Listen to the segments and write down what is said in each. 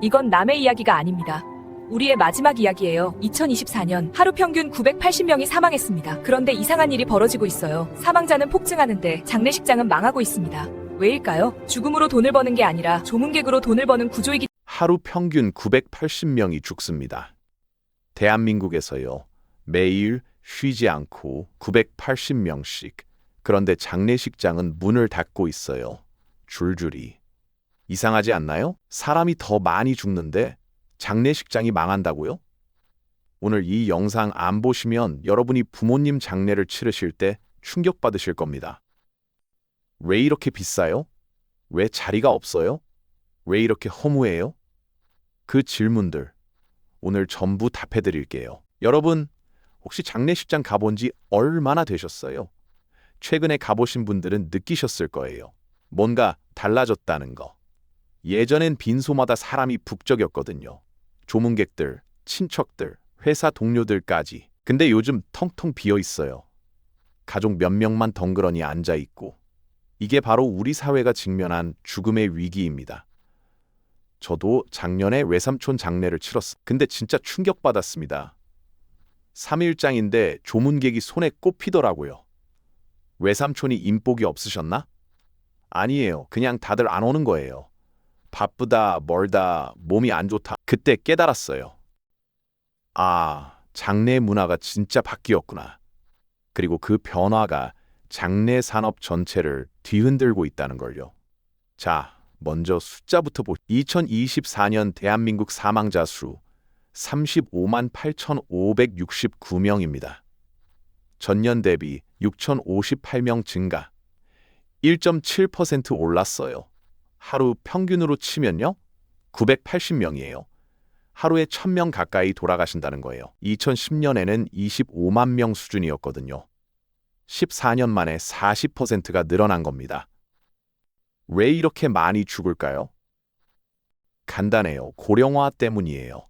이건 남의 이야기가 아닙니다. 우리의 마지막 이야기예요. 2024년 하루 평균 980명이 사망했습니다. 그런데 이상한 일이 벌어지고 있어요. 사망자는 폭증하는데 장례식장은 망하고 있습니다. 왜일까요? 죽음으로 돈을 버는 게 아니라 조문객으로 돈을 버는 구조이기 하루 평균 980명이 죽습니다. 대한민국에서요. 매일 쉬지 않고 980명씩. 그런데 장례식장은 문을 닫고 있어요. 줄줄이. 이상하지 않나요? 사람이 더 많이 죽는데 장례식장이 망한다고요? 오늘 이 영상 안 보시면 여러분이 부모님 장례를 치르실 때 충격받으실 겁니다. 왜 이렇게 비싸요? 왜 자리가 없어요? 왜 이렇게 허무해요? 그 질문들 오늘 전부 답해드릴게요. 여러분, 혹시 장례식장 가본 지 얼마나 되셨어요? 최근에 가보신 분들은 느끼셨을 거예요. 뭔가 달라졌다는 거. 예전엔 빈소마다 사람이 북적였거든요. 조문객들, 친척들, 회사 동료들까지. 근데 요즘 텅텅 비어 있어요. 가족 몇 명만 덩그러니 앉아 있고. 이게 바로 우리 사회가 직면한 죽음의 위기입니다. 저도 작년에 외삼촌 장례를 치렀어요. 근데 진짜 충격받았습니다. 3일장인데 조문객이 손에 꼽히더라고요. 외삼촌이 인복이 없으셨나? 아니에요. 그냥 다들 안 오는 거예요. 바쁘다, 멀다, 몸이 안 좋다. 그때 깨달았어요. 아, 장례 문화가 진짜 바뀌었구나. 그리고 그 변화가 장례 산업 전체를 뒤흔들고 있다는 걸요. 자, 먼저 숫자부터 2024년 대한민국 사망자 수 35만 8,569명입니다. 전년 대비 6,058명 증가, 1.7% 올랐어요. 하루 평균으로 치면요, 980명이에요. 하루에 1,000명 가까이 돌아가신다는 거예요. 2010년에는 25만 명 수준이었거든요. 14년 만에 40%가 늘어난 겁니다. 왜 이렇게 많이 죽을까요? 간단해요. 고령화 때문이에요.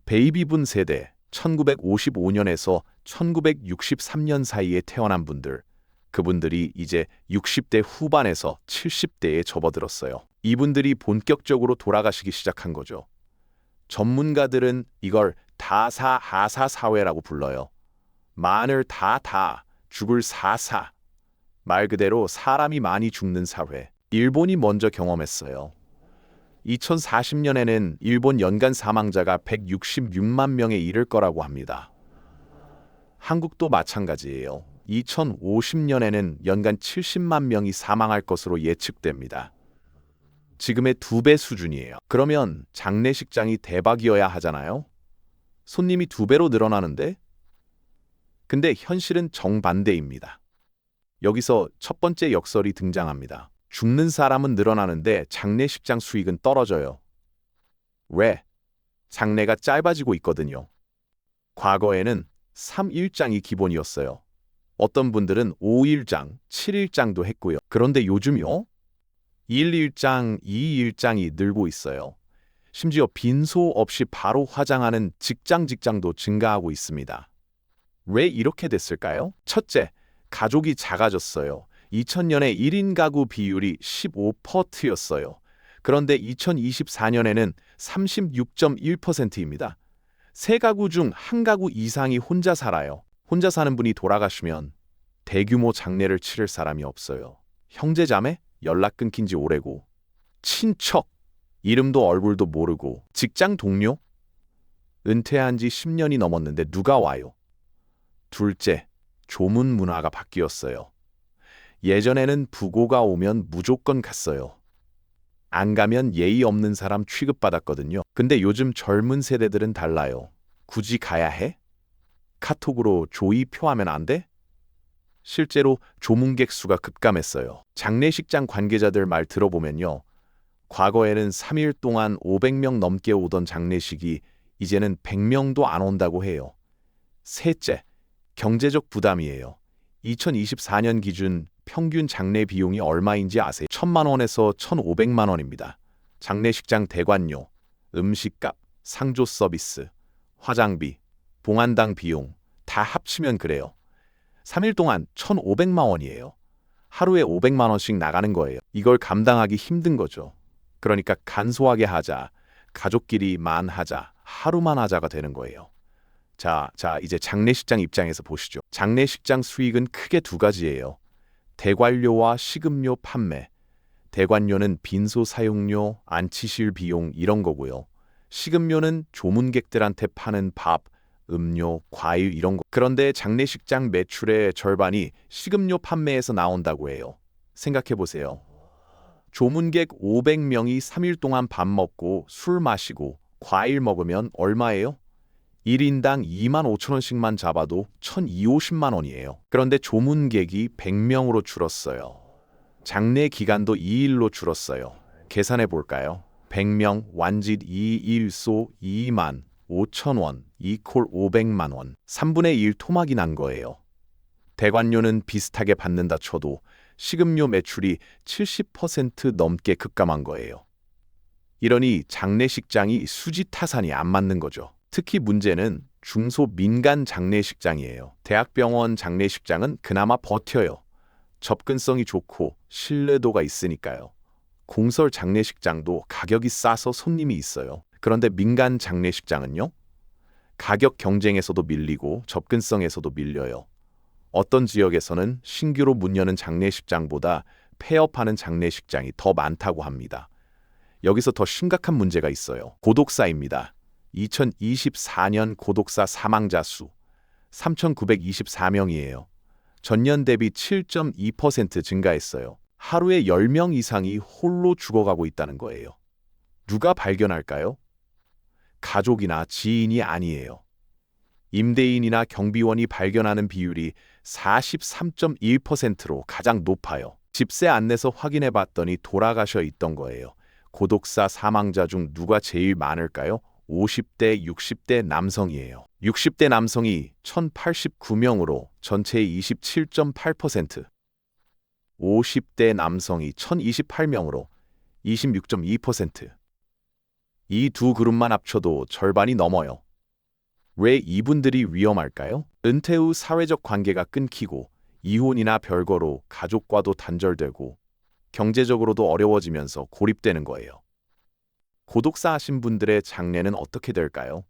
베이비붐 세대, 1955년에서 1963년 사이에 태어난 분들, 그분들이 이제 60대 후반에서 70대에 접어들었어요. 이분들이 본격적으로 돌아가시기 시작한 거죠. 전문가들은 이걸 다사하사 사회라고 불러요. 만을 다 죽을 사사. 말 그대로 사람이 많이 죽는 사회. 일본이 먼저 경험했어요. 2040년에는 일본 연간 사망자가 166만 명에 이를 거라고 합니다. 한국도 마찬가지예요. 2050년에는 연간 70만 명이 사망할 것으로 예측됩니다. 지금의 2배 수준이에요. 그러면 장례식장이 대박이어야 하잖아요? 손님이 2배로 늘어나는데? 근데 현실은 정반대입니다. 여기서 첫 번째 역설이 등장합니다. 죽는 사람은 늘어나는데 장례식장 수익은 떨어져요. 왜? 장례가 짧아지고 있거든요. 과거에는 3일장이 기본이었어요. 어떤 분들은 5일장, 7일장도 했고요. 그런데 요즘요? 1일장, 2일장이 늘고 있어요. 심지어 빈소 없이 바로 화장하는 직장도 증가하고 있습니다. 왜 이렇게 됐을까요? 첫째, 가족이 작아졌어요. 2000년에 1인 가구 비율이 15%였어요. 그런데 2024년에는 36.1%입니다. 세 가구 중 한 가구 이상이 혼자 살아요. 혼자 사는 분이 돌아가시면 대규모 장례를 치를 사람이 없어요. 형제자매? 연락 끊긴 지 오래고, 친척? 이름도 얼굴도 모르고, 직장 동료? 은퇴한 지 10년이 넘었는데 누가 와요? 둘째, 조문 문화가 바뀌었어요. 예전에는 부고가 오면 무조건 갔어요. 안 가면 예의 없는 사람 취급받았거든요. 근데 요즘 젊은 세대들은 달라요. 굳이 가야 해? 카톡으로 조의 표하면 안 돼? 실제로 조문객 수가 급감했어요. 장례식장 관계자들 말 들어보면요. 과거에는 3일 동안 500명 넘게 오던 장례식이 이제는 100명도 안 온다고 해요. 셋째, 경제적 부담이에요. 2024년 기준 평균 장례 비용이 얼마인지 아세요? 1,000만 원에서 1,500만 원입니다. 장례식장 대관료, 음식값, 상조 서비스, 화장비, 봉안당 비용 다 합치면 그래요. 3일 동안 1,500만 원이에요. 하루에 500만 원씩 나가는 거예요. 이걸 감당하기 힘든 거죠. 그러니까 간소하게 하자. 가족끼리 만하자, 하루만 하자가 되는 거예요. 자, 이제 장례식장 입장에서 보시죠. 장례식장 수익은 크게 두 가지예요. 대관료와 식음료 판매. 대관료는 빈소 사용료, 안치실 비용 이런 거고요. 식음료는 조문객들한테 파는 밥, 음료, 과일 이런 거. 그런데 장례식장 매출의 절반이 식음료 판매에서 나온다고 해요. 생각해 보세요. 조문객 500명이 3일 동안 밥 먹고 술 마시고 과일 먹으면 얼마예요? 1인당 2만 5천 원씩만 잡아도 1,250만 원이에요. 그런데 조문객이 100명으로 줄었어요. 장례 기간도 2일로 줄었어요. 계산해 볼까요? 100명 완짓 2일소 2만 5천 원 이콜 500만 원. 3분의 1 토막이 난 거예요. 대관료는 비슷하게 받는다 쳐도 식음료 매출이 70% 넘게 급감한 거예요. 이러니 장례식장이 수지타산이 안 맞는 거죠. 특히 문제는 중소 민간 장례식장이에요. 대학병원 장례식장은 그나마 버텨요. 접근성이 좋고 신뢰도가 있으니까요. 공설 장례식장도 가격이 싸서 손님이 있어요. 그런데 민간 장례식장은요? 가격 경쟁에서도 밀리고 접근성에서도 밀려요. 어떤 지역에서는 신규로 문 여는 장례식장보다 폐업하는 장례식장이 더 많다고 합니다. 여기서 더 심각한 문제가 있어요. 고독사입니다. 2024년 고독사 사망자 수 3,924명이에요. 전년 대비 7.2% 증가했어요. 하루에 10명 이상이 홀로 죽어가고 있다는 거예요. 누가 발견할까요? 가족이나 지인이 아니에요. 임대인이나 경비원이 발견하는 비율이 43.1%로 가장 높아요. 집세 안내서 확인해 봤더니 돌아가셔 있던 거예요. 고독사 사망자 중 누가 제일 많을까요? 50대, 60대 남성이에요. 60대 남성이 1,089명으로 전체의 27.8%, 50대 남성이 1,028명으로 26.2%. 이 두 그룹만 합쳐도 절반이 넘어요. 왜 이분들이 위험할까요? 은퇴 후 사회적 관계가 끊기고 이혼이나 별거로 가족과도 단절되고 경제적으로도 어려워지면서 고립되는 거예요. 고독사 하신 분들의 장례는 어떻게 될까요?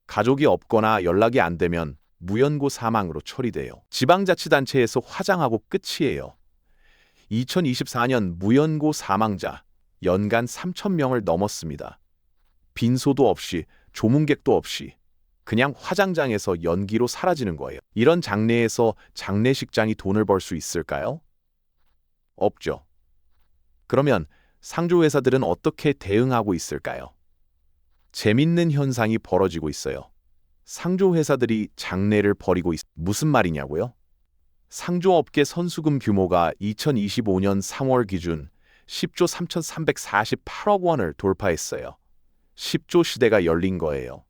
가족이 없거나 연락이 안 되면 무연고 사망으로 처리돼요. 지방자치단체에서 화장하고 끝이에요. 2024년 무연고 사망자 연간 3,000명을 넘었습니다. 빈소도 없이 조문객도 없이 그냥 화장장에서 연기로 사라지는 거예요. 이런 장례에서 장례식장이 돈을 벌 수 있을까요? 없죠. 그러면 상조회사들은 어떻게 대응하고 있을까요? 재밌는 현상이 벌어지고 있어요. 상조회사들이 장례를 벌이고 무슨 말이냐고요? 상조업계 선수금 규모가 2025년 3월 기준 10조 3,348억 원을 돌파했어요. 10조 시대가 열린 거예요.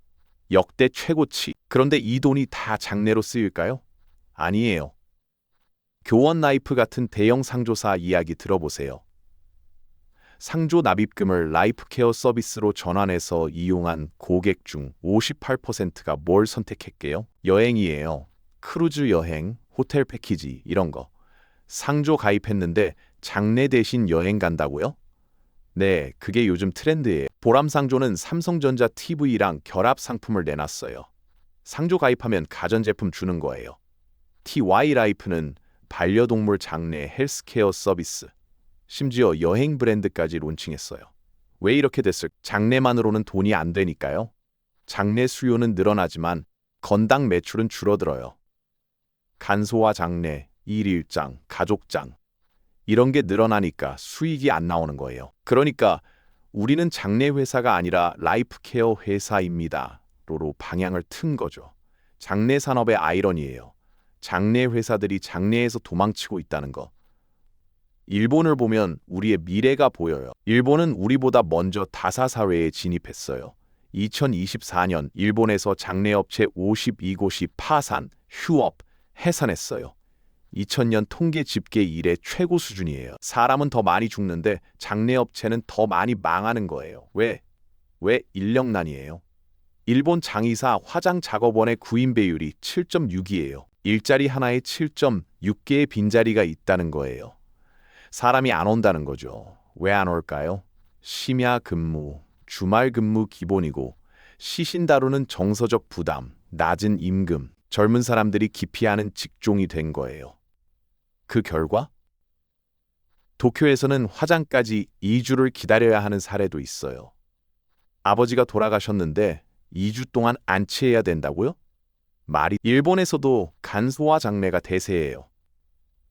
역대 최고치. 그런데 이 돈이 다 장례로 쓰일까요? 아니에요. 교원 라이프 같은 대형 상조사 이야기 들어보세요. 상조 납입금을 라이프케어 서비스로 전환해서 이용한 고객 중 58%가 뭘 선택했게요? 여행이에요. 크루즈 여행, 호텔 패키지 이런 거. 상조 가입했는데 장례 대신 여행 간다고요? 네, 그게 요즘 트렌드예요. 보람상조는 삼성전자 TV랑 결합 상품을 내놨어요. 상조 가입하면 가전제품 주는 거예요. TY라이프는 반려동물 장례 헬스케어 서비스, 심지어 여행 브랜드까지 론칭했어요. 왜 이렇게 됐을까? 장례만으로는 돈이 안 되니까요. 장례 수요는 늘어나지만 건당 매출은 줄어들어요. 간소화 장례, 일일장, 가족장 이런 게 늘어나니까 수익이 안 나오는 거예요. 그러니까 우리는 장례 회사가 아니라 라이프케어 회사입니다. 로로 방향을 튼 거죠. 장례 산업의 아이러니예요. 장례 회사들이 장례에서 도망치고 있다는 거. 일본을 보면 우리의 미래가 보여요. 일본은 우리보다 먼저 다사사회에 진입했어요. 2024년 일본에서 장례업체 52곳이 파산, 휴업, 해산했어요. 2000년 통계 집계 이래 최고 수준이에요. 사람은 더 많이 죽는데 장례업체는 더 많이 망하는 거예요. 왜 인력난이에요. 일본 장의사 화장 작업원의 구인 배율이 7.6이에요. 일자리 하나에 7.6개의 빈자리가 있다는 거예요. 사람이 안 온다는 거죠. 왜 안 올까요? 심야 근무, 주말 근무 기본이고 시신 다루는 정서적 부담, 낮은 임금, 젊은 사람들이 기피하는 직종이 된 거예요. 그 결과 도쿄에서는 화장까지 2주를 기다려야 하는 사례도 있어요. 아버지가 돌아가셨는데 2주 동안 안치해야 된다고요? 일본에서도 간소화 장례가 대세예요.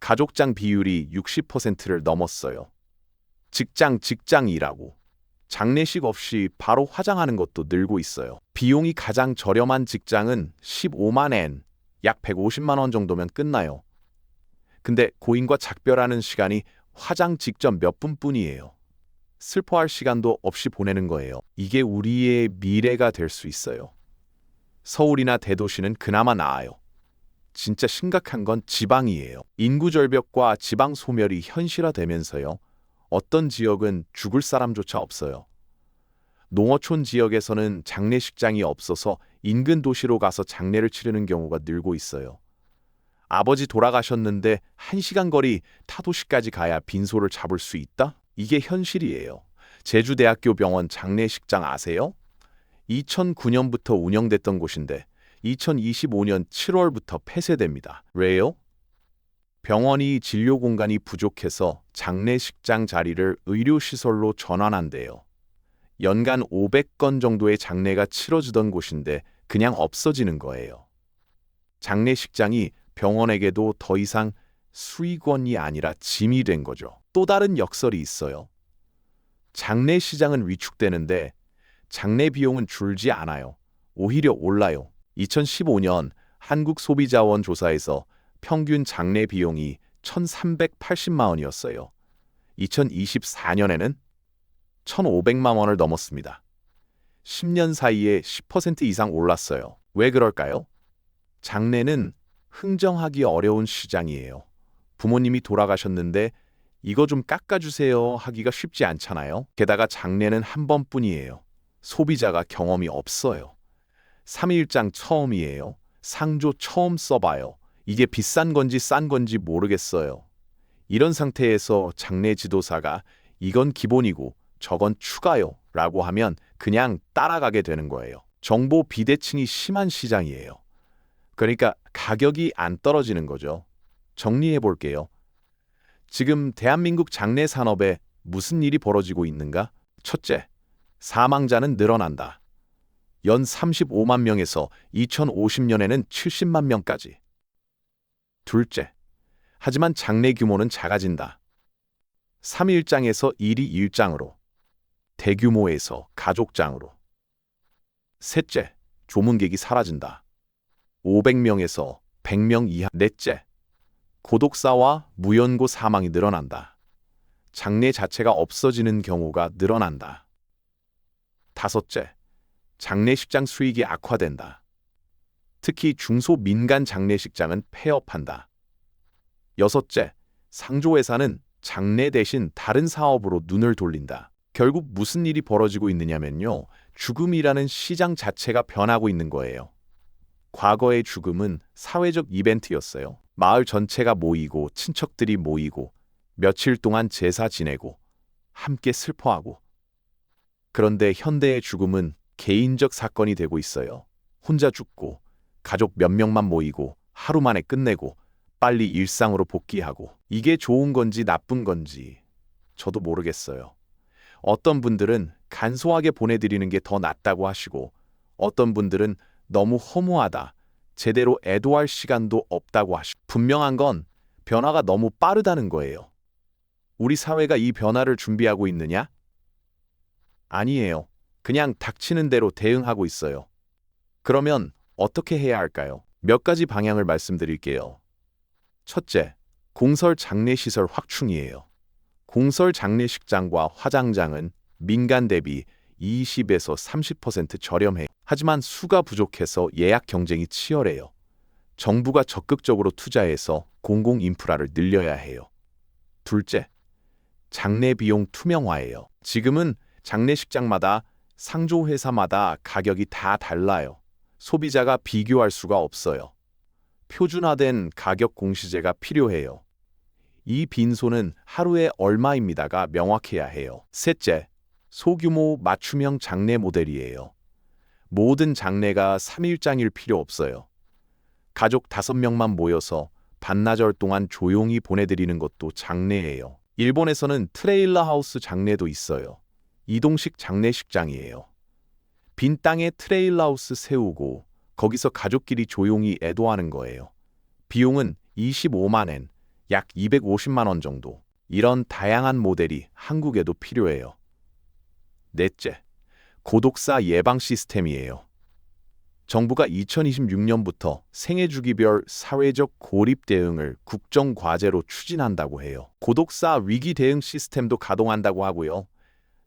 가족장 비율이 60%를 넘었어요. 직장 일하고 장례식 없이 바로 화장하는 것도 늘고 있어요. 비용이 가장 저렴한 직장은 15만 엔, 약 150만 원 정도면 끝나요. 근데 고인과 작별하는 시간이 화장 직전 몇 분뿐이에요. 슬퍼할 시간도 없이 보내는 거예요. 이게 우리의 미래가 될 수 있어요. 서울이나 대도시는 그나마 나아요. 진짜 심각한 건 지방이에요. 인구 절벽과 지방 소멸이 현실화되면서요. 어떤 지역은 죽을 사람조차 없어요. 농어촌 지역에서는 장례식장이 없어서 인근 도시로 가서 장례를 치르는 경우가 늘고 있어요. 아버지 돌아가셨는데 1시간 거리 타도시까지 가야 빈소를 잡을 수 있다? 이게 현실이에요. 제주대학교 병원 장례식장 아세요? 2009년부터 운영됐던 곳인데 2025년 7월부터 폐쇄됩니다. 왜요? 병원이 진료 공간이 부족해서 장례식장 자리를 의료시설로 전환한대요. 연간 500건 정도의 장례가 치러지던 곳인데 그냥 없어지는 거예요. 장례식장이 병원에게도 더 이상 수익원이 아니라 짐이 된 거죠. 또 다른 역설이 있어요. 장례시장은 위축되는데 장례 비용은 줄지 않아요. 오히려 올라요. 2015년 한국소비자원 조사에서 평균 장례 비용이 1,380만 원이었어요. 2024년에는 1,500만 원을 넘었습니다. 10년 사이에 10% 이상 올랐어요. 왜 그럴까요? 장례는 흥정하기 어려운 시장이에요. 부모님이 돌아가셨는데 이거 좀 깎아주세요 하기가 쉽지 않잖아요. 게다가 장례는 한 번뿐이에요. 소비자가 경험이 없어요. 3일장 처음이에요. 상조 처음 써봐요. 이게 비싼 건지 싼 건지 모르겠어요. 이런 상태에서 장례 지도사가 이건 기본이고 저건 추가요 라고 하면 그냥 따라가게 되는 거예요. 정보 비대칭이 심한 시장이에요. 그러니까 가격이 안 떨어지는 거죠. 정리해 볼게요. 지금 대한민국 장례 산업에 무슨 일이 벌어지고 있는가? 첫째, 사망자는 늘어난다. 연 35만 명에서 2050년에는 70만 명까지. 둘째, 하지만 장례 규모는 작아진다. 3일장에서 1이 1장으로, 대규모에서 가족장으로. 셋째, 조문객이 사라진다. 500명에서 100명 이하. 넷째, 고독사와 무연고 사망이 늘어난다. 장례 자체가 없어지는 경우가 늘어난다. 다섯째, 장례식장 수익이 악화된다. 특히 중소민간 장례식장은 폐업한다. 여섯째, 상조회사는 장례 대신 다른 사업으로 눈을 돌린다. 결국 무슨 일이 벌어지고 있느냐면요. 죽음이라는 시장 자체가 변하고 있는 거예요. 과거의 죽음은 사회적 이벤트였어요. 마을 전체가 모이고 친척들이 모이고 며칠 동안 제사 지내고 함께 슬퍼하고. 그런데 현대의 죽음은 개인적 사건이 되고 있어요. 혼자 죽고 가족 몇 명만 모이고 하루 만에 끝내고 빨리 일상으로 복귀하고. 이게 좋은 건지 나쁜 건지 저도 모르겠어요. 어떤 분들은 간소하게 보내드리는 게 더 낫다고 하시고 어떤 분들은 너무 허무하다, 제대로 애도할 시간도 없다고 하시고. 분명한 건 변화가 너무 빠르다는 거예요. 우리 사회가 이 변화를 준비하고 있느냐? 아니에요. 그냥 닥치는 대로 대응하고 있어요. 그러면 어떻게 해야 할까요? 몇 가지 방향을 말씀드릴게요. 첫째, 공설 장례시설 확충이에요. 공설 장례식장과 화장장은 민간 대비 20에서 30% 저렴해요. 하지만 수가 부족해서 예약 경쟁이 치열해요. 정부가 적극적으로 투자해서 공공 인프라를 늘려야 해요. 둘째, 장례 비용 투명화예요. 지금은 장례식장마다 상조회사마다 가격이 다 달라요. 소비자가 비교할 수가 없어요. 표준화된 가격 공시제가 필요해요. 이 빈소는 하루에 얼마입니다가 명확해야 해요. 셋째, 소규모 맞춤형 장례 모델이에요. 모든 장례가 3일장일 필요 없어요. 가족 5명만 모여서 반나절 동안 조용히 보내드리는 것도 장례예요. 일본에서는 트레일러 하우스 장례도 있어요. 이동식 장례식장이에요. 빈 땅에 트레일러 하우스 세우고 거기서 가족끼리 조용히 애도하는 거예요. 비용은 25만 엔, 약 250만 원 정도. 이런 다양한 모델이 한국에도 필요해요. 넷째, 고독사 예방 시스템이에요. 정부가 2026년부터 생애주기별 사회적 고립 대응을 국정과제로 추진한다고 해요. 고독사 위기 대응 시스템도 가동한다고 하고요.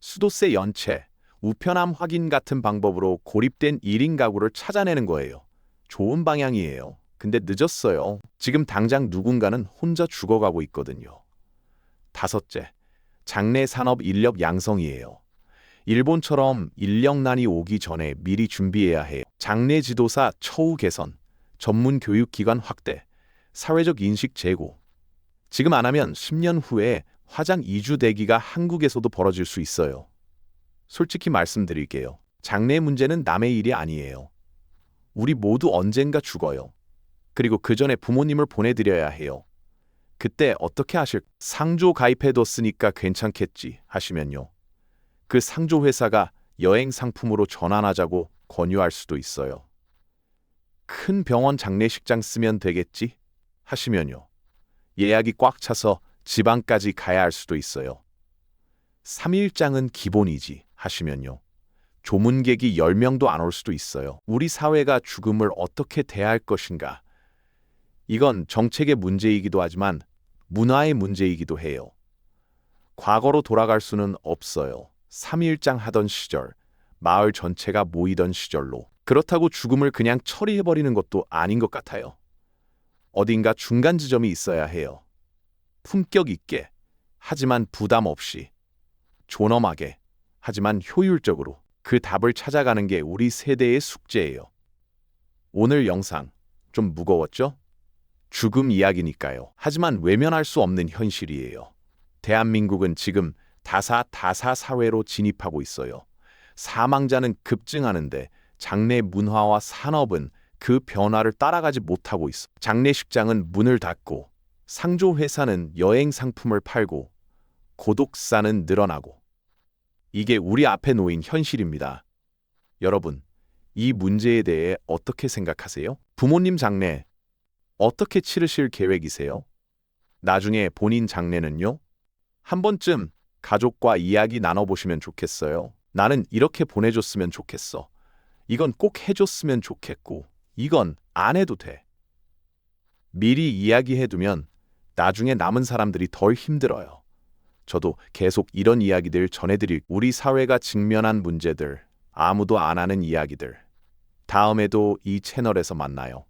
수도세 연체, 우편함 확인 같은 방법으로 고립된 1인 가구를 찾아내는 거예요. 좋은 방향이에요. 근데 늦었어요. 지금 당장 누군가는 혼자 죽어가고 있거든요. 다섯째, 장례 산업 인력 양성이에요. 일본처럼 인력난이 오기 전에 미리 준비해야 해요. 장례 지도사 처우 개선, 전문 교육기관 확대, 사회적 인식 제고. 지금 안 하면 10년 후에 화장 이주 대기가 한국에서도 벌어질 수 있어요. 솔직히 말씀드릴게요. 장례 문제는 남의 일이 아니에요. 우리 모두 언젠가 죽어요. 그리고 그 전에 부모님을 보내드려야 해요. 그때 어떻게 하실? 상조 가입해뒀으니까 괜찮겠지 하시면요. 그 상조 회사가 여행 상품으로 전환하자고 권유할 수도 있어요. 큰 병원 장례식장 쓰면 되겠지 하시면요. 예약이 꽉 차서 지방까지 가야 할 수도 있어요. 3일장은 기본이지 하시면요. 조문객이 10명도 안 올 수도 있어요. 우리 사회가 죽음을 어떻게 대할 것인가? 이건 정책의 문제이기도 하지만 문화의 문제이기도 해요. 과거로 돌아갈 수는 없어요. 3일장 하던 시절, 마을 전체가 모이던 시절로. 그렇다고 죽음을 그냥 처리해버리는 것도 아닌 것 같아요. 어딘가 중간 지점이 있어야 해요. 품격 있게, 하지만 부담 없이. 존엄하게, 하지만 효율적으로. 그 답을 찾아가는 게 우리 세대의 숙제예요. 오늘 영상 좀 무거웠죠? 죽음 이야기니까요. 하지만 외면할 수 없는 현실이에요. 대한민국은 지금 다사 사회로 진입하고 있어요. 사망자는 급증하는데 장례 문화와 산업은 그 변화를 따라가지 못하고 있어. 장례식장은 문을 닫고, 상조 회사는 여행 상품을 팔고, 고독사는 늘어나고. 이게 우리 앞에 놓인 현실입니다. 여러분, 이 문제에 대해 어떻게 생각하세요? 부모님 장례 어떻게 치르실 계획이세요? 나중에 본인 장례는요? 한 번쯤 가족과 이야기 나눠보시면 좋겠어요. 나는 이렇게 보내줬으면 좋겠어. 이건 꼭 해줬으면 좋겠고, 이건 안 해도 돼. 미리 이야기해두면 나중에 남은 사람들이 덜 힘들어요. 저도 계속 이런 이야기들 전해드릴 우리 사회가 직면한 문제들, 아무도 안 하는 이야기들. 다음에도 이 채널에서 만나요.